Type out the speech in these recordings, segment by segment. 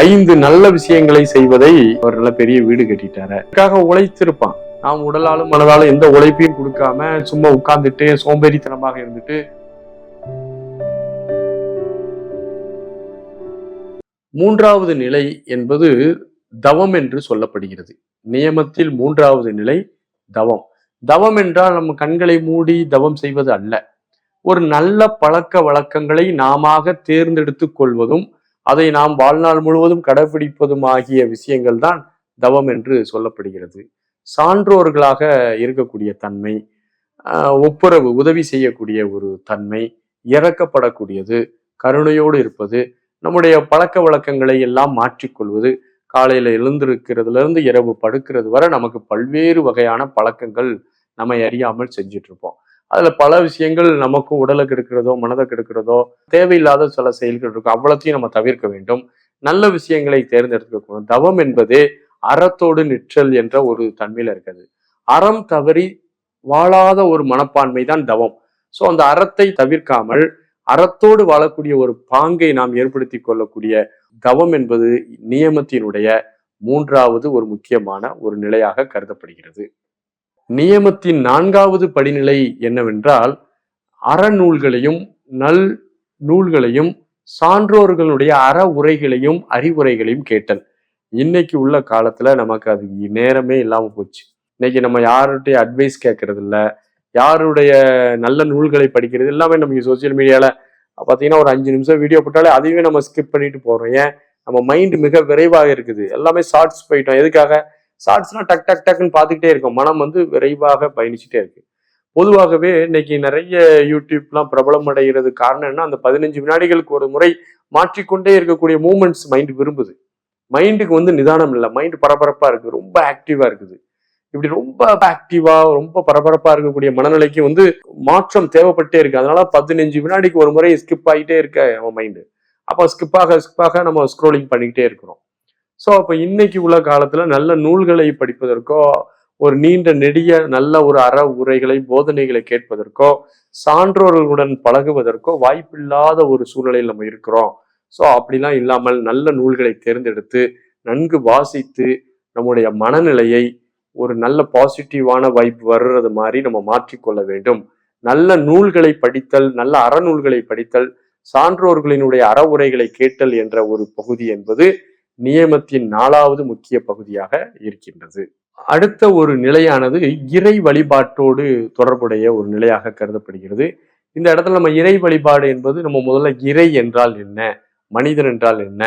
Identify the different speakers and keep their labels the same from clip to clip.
Speaker 1: 5 நல்ல விஷயங்களை செய்வதை அவர் நல்ல பெரிய வீடு கட்டிட்டாரு. அதுக்காக உழைத்திருப்பான். நாம் உடலாலும் மனதாலும் எந்த உழைப்பையும் கொடுக்காம சும்மா உட்கார்ந்துட்டு சோம்பேறித்தனமாக இருந்துட்டு. மூன்றாவது நிலை என்பது தவம் என்று சொல்லப்படுகிறது. நியமத்தில் மூன்றாவது நிலை தவம். தவம் என்றால் நம்ம கண்களை மூடி தவம் செய்வது அல்ல. ஒரு நல்ல பழக்க வழக்கங்களை நாம தேர்ந்தெடுத்துக் கொள்வதும் அதை நாம் வாழ்நாள் முழுவதும் கடைபிடிப்பதும் ஆகிய விஷயங்கள் தான் தவம் என்று சொல்லப்படுகிறது. சான்றோர்களாக இருக்கக்கூடிய தன்மை, ஒப்புரவு உதவி செய்யக்கூடிய ஒரு தன்மை, இறக்கப்படக்கூடியது, கருணையோடு இருப்பது, நம்முடைய பழக்க வழக்கங்களை எல்லாம் மாற்றிக்கொள்வது, காலையில எழுந்திருக்கிறதுல இருந்து இரவு படுக்கிறது வரை நமக்கு பல்வேறு வகையான பழக்கங்கள் நம்மை அறியாமல் செஞ்சுட்டு இருப்போம். அதுல பல விஷயங்கள் நமக்கும் உடலை கெடுக்கிறதோ மனதை கெடுக்கிறதோ தேவையில்லாத சில செயல்கள் இருக்கும். அவ்வளத்தையும் நம்ம தவிர்க்க வேண்டும். நல்ல விஷயங்களை தேர்ந்தெடுக்கணும். தவம் என்பதே அறத்தோடு நிற்றல் என்ற ஒரு தன்மையில இருக்கிறது. அறம் தவறி வாழாத ஒரு மனப்பான்மை தான் தவம். ஸோ அந்த அறத்தை தவிர்க்காமல் அறத்தோடு வாழக்கூடிய ஒரு பாங்கை நாம் ஏற்படுத்தி கொள்ளக்கூடிய தவம் என்பது நியமத்தினுடைய மூன்றாவது ஒரு முக்கியமான ஒரு நிலையாக கருதப்படுகிறது. நியமத்தின் 4வது படிநிலை என்னவென்றால் அறநூல்களையும் நல் நூல்களையும் சான்றோர்களுடைய அற உரைகளையும் அறிவுரைகளையும் கேட்டல். இன்னைக்கு உள்ள காலத்துல நமக்கு அது நேரமே இல்லாம போச்சு. இன்னைக்கு நம்ம யாருடைய அட்வைஸ் கேட்கறது இல்ல, யாருடைய நல்ல நூல்களை படிக்கிறது எல்லாமே நமக்கு சோசியல் மீடியால பாத்தீங்கன்னா ஒரு 5 நிமிஷம் வீடியோ போட்டாலே அதையுமே நம்ம ஸ்கிப் பண்ணிட்டு போறோம். ஏன்? நம்ம மைண்ட் மிக விரைவாக இருக்குது. எல்லாமே ஷார்ட்ஸ் போயிட்டோம். எதுக்காக? ஷார்ட்ஸ்னா டக் டக் டக்குன்னு பார்த்துக்கிட்டே இருக்கும். மனம் விரைவாக பயணிச்சுட்டே இருக்கு. பொதுவாகவே இன்னைக்கு நிறைய யூடியூப்லாம் பிரபலம் அடைகிறது காரணம் என்ன? அந்த 15 வினாடிகளுக்கு ஒரு முறை மாற்றிக்கொண்டே இருக்கக்கூடிய மூமெண்ட்ஸ் மைண்ட் விரும்புது. மைண்டுக்கு நிதானம் இல்லை. மைண்ட் பரபரப்பா இருக்கு, ரொம்ப ஆக்டிவா இருக்குது. இப்படி ரொம்ப ஆக்டிவா ரொம்ப பரபரப்பா இருக்கக்கூடிய மனநிலைக்கு மாற்றம் தேவைப்பட்டே இருக்கு. அதனால 15 வினாடிக்கு ஒரு முறை ஸ்கிப் ஆகிட்டே இருக்க அவன் மைண்டு. அப்போ ஸ்கிப்பாக நம்ம ஸ்க்ரோலிங் பண்ணிக்கிட்டே இருக்கிறோம். ஸோ அப்போ இன்னைக்கு உள்ள காலத்துல நல்ல நூல்களை படிப்பதற்கோ ஒரு நீண்ட நெடிய நல்ல ஒரு அற உரைகளை போதனைகளை கேட்பதற்கோ சான்றோர்களுடன் பழகுவதற்கோ வாய்ப்பில்லாத ஒரு சூழ்நிலையில் நம்ம இருக்கிறோம். ஸோ அப்படிலாம் இல்லாமல் நல்ல நூல்களை தேர்ந்தெடுத்து நன்கு வாசித்து நம்முடைய மனநிலையை ஒரு நல்ல பாசிட்டிவான வைப் வர்றது மாதிரி நம்ம மாற்றிக்கொள்ள வேண்டும். நல்ல நூல்களை படித்தல், நல்ல அறநூல்களை படித்தல், சான்றோர்களினுடைய அற உரைகளை கேட்டல் என்ற ஒரு பகுதி என்பது நியமத்தின் 4வது முக்கிய பகுதியாக இருக்கின்றது. அடுத்த ஒரு நிலையானது இறை வழிபாட்டோடு தொடர்புடைய ஒரு நிலையாக கருதப்படுகிறது. இந்த இடத்துல நம்ம இறை வழிபாடு என்பது நம்ம முதல்ல இறை என்றால் என்ன, மனிதன் என்றால் என்ன,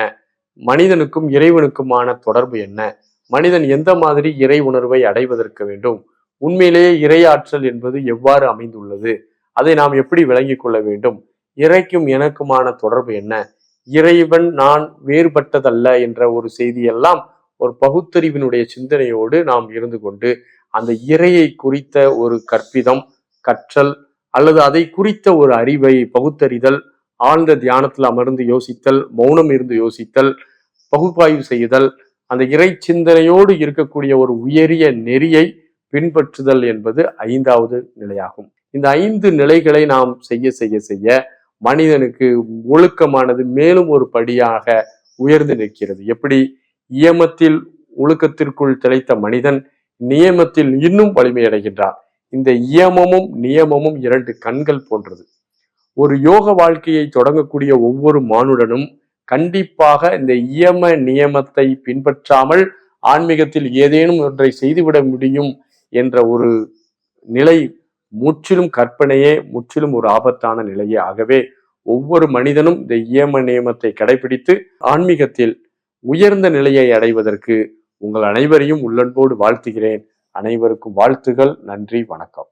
Speaker 1: மனிதனுக்கும் இறைவனுக்குமான தொடர்பு என்ன, மனிதன் எந்த மாதிரி இறை உணர்வை அடைவதற்கு வேண்டும், உண்மையிலேயே இறையாற்றல் என்பது எவ்வாறு அமைந்துள்ளது, அதை நாம் எப்படி விளங்கிக் கொள்ள வேண்டும், இறைக்கும் எனக்குமான தொடர்பு என்ன, இறைவன் நான் வேறுபட்டதல்ல என்ற ஒரு செய்தியெல்லாம் ஒரு பகுத்தறிவினுடைய சிந்தனையோடு நாம் இருந்து கொண்டு அந்த இறையை குறித்த ஒரு கற்பிதம் கற்றல் அல்லது அதை குறித்த ஒரு அறிவை பகுத்தறிதல், ஆழ்ந்த தியானத்தில் அமர்ந்து யோசித்தல், மௌனம் இருந்து யோசித்தல், பகுப்பாய்வு செய்தல், அந்த இறை சிந்தனையோடு இருக்கக்கூடிய ஒரு உயரிய நெறியை பின்பற்றுதல் என்பது 5வது நிலையாகும். இந்த 5 நிலைகளை நாம் செய்ய செய்ய செய்ய மனிதனுக்கு ஒழுக்கமானது மேலும் ஒரு படியாக உயர்ந்து நிற்கிறது. எப்படி? இயமத்தில் ஒழுக்கத்திற்குள் திளைத்த மனிதன் நியமத்தில் இன்னும் வலிமையடைகின்றான். இந்த இயமமும் நியமமும் 2 கண்கள் போன்றது. ஒரு யோக வாழ்க்கையை தொடங்கக்கூடிய ஒவ்வொரு மானுடனும் கண்டிப்பாக இந்த இயம நியமத்தை பின்பற்றாமல் ஆன்மீகத்தில் ஏதேனும் ஒன்றை செய்துவிட முடியும் என்ற ஒரு நிலை முற்றிலும் கற்பனையே, முற்றிலும் ஒரு ஆபத்தான நிலையே. ஆகவே ஒவ்வொரு மனிதனும் இந்த இயம நியமத்தை கடைபிடித்து ஆன்மீகத்தில் உயர்ந்த நிலையை அடைவதற்கு உங்கள் அனைவரையும் உள்ளன்போடு வாழ்த்துகிறேன். அனைவருக்கும் வாழ்த்துகள். நன்றி, வணக்கம்.